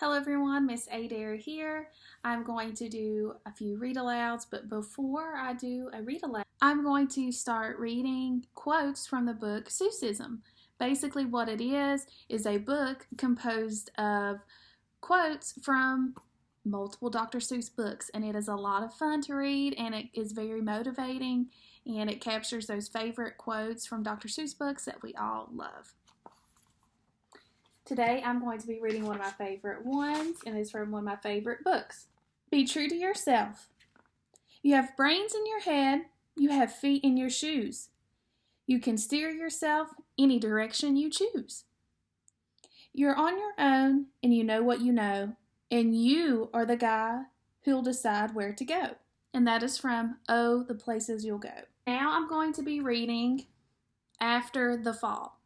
Hello everyone, Miss Addair here. I'm going to do a few read-alouds, but before I do a read-aloud, I'm going to start reading quotes from the book Sufism. Basically what it is a book composed of quotes from multiple Dr. Seuss books, and it is a lot of fun to read, and it is very motivating, and it captures those favorite quotes from Dr. Seuss books that we all love. Today I'm going to be reading one of my favorite ones, and it's from one of my favorite books. Be true to yourself. You have brains in your head, you have feet in your shoes. You can steer yourself any direction you choose. You're on your own, and you know what you know, and you are the guy who'll decide where to go. And that is from Oh, the Places You'll Go. Now I'm going to be reading After the Fall.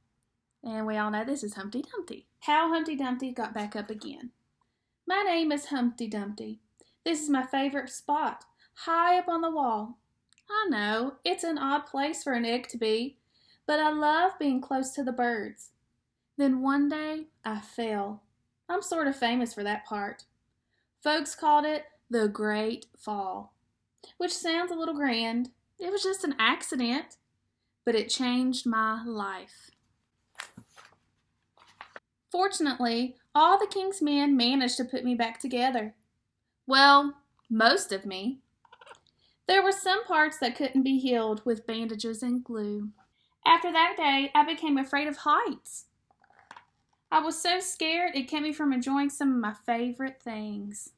And we all know this is Humpty Dumpty. How Humpty Dumpty got back up again. My name is Humpty Dumpty. This is my favorite spot, high up on the wall. I know, it's an odd place for an egg to be, but I love being close to the birds. Then one day, I fell. I'm sort of famous for that part. Folks called it the Great Fall, which sounds a little grand. It was just an accident, but it changed my life. Fortunately, all the king's men managed to put me back together. Well, most of me. There were some parts that couldn't be healed with bandages and glue. After that day, I became afraid of heights. I was so scared it kept me from enjoying some of my favorite things.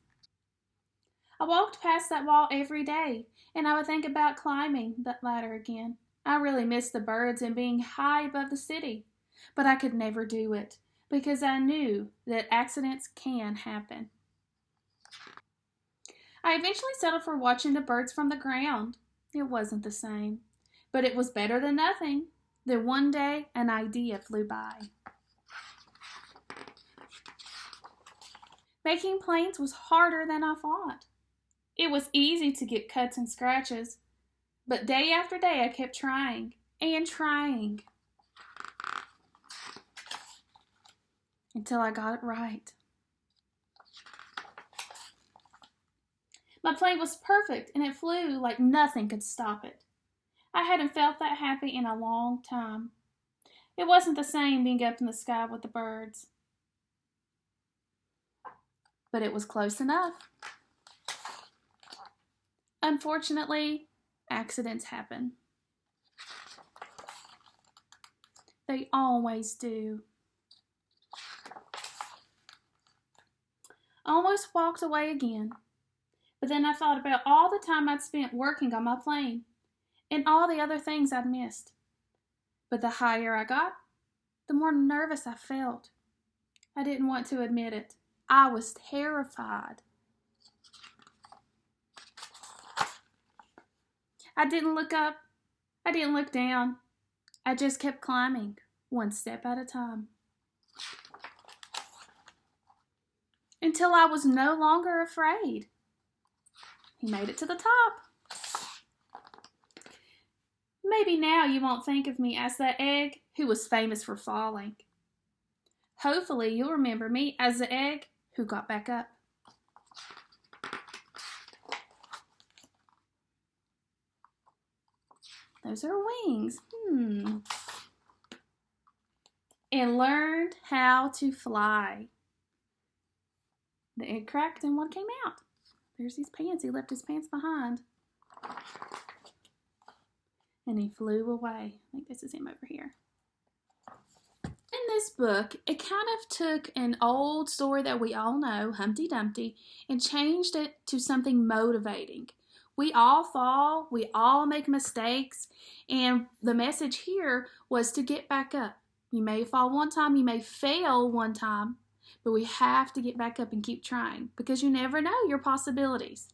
I walked past that wall every day, and I would think about climbing that ladder again. I really missed the birds and being high above the city, but I could never do it, because I knew that accidents can happen. I eventually settled for watching the birds from the ground. It wasn't the same, but it was better than nothing. Then one day, an idea flew by. Making planes was harder than I thought. It was easy to get cuts and scratches, but day after day I kept trying and trying, until I got it right. My plane was perfect, and it flew like nothing could stop it. I hadn't felt that happy in a long time. It wasn't the same being up in the sky with the birds, but it was close enough. Unfortunately, accidents happen. They always do. I almost walked away again, but then I thought about all the time I'd spent working on my plane and all the other things I'd missed. But the higher I got, the more nervous I felt. I didn't want to admit it. I was terrified. I didn't look up. I didn't look down. I just kept climbing, one step at a time, until I was no longer afraid. He made it to the top. Maybe now you won't think of me as that egg who was famous for falling. Hopefully you'll remember me as the egg who got back up. Those are wings. And learned how to fly. The egg cracked and one came out. There's his pants. He left his pants behind. And he flew away. I think this is him over here. In this book, it kind of took an old story that we all know, Humpty Dumpty, and changed it to something motivating. We all fall, we all make mistakes, and the message here was to get back up. You may fall one time, you may fail one time, but we have to get back up and keep trying, because you never know your possibilities.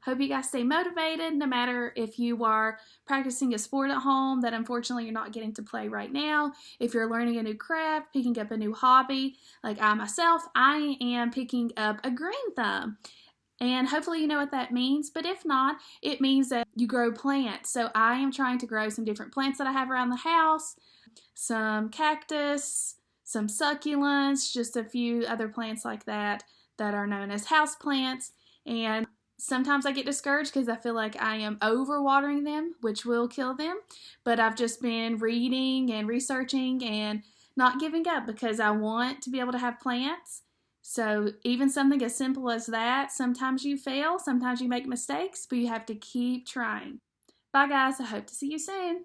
Hope you guys stay motivated, no matter if you are practicing a sport at home that unfortunately you're not getting to play right now. If you're learning a new craft, picking up a new hobby, like I myself, I am picking up a green thumb. And hopefully you know what that means, but if not, it means that you grow plants. So I am trying to grow some different plants that I have around the house, some cactus, some succulents, just a few other plants like that are known as house plants. And sometimes I get discouraged because I feel like I am overwatering them, which will kill them. But I've just been reading and researching and not giving up because I want to be able to have plants. So even something as simple as that, sometimes you fail, sometimes you make mistakes, but you have to keep trying. Bye guys, I hope to see you soon.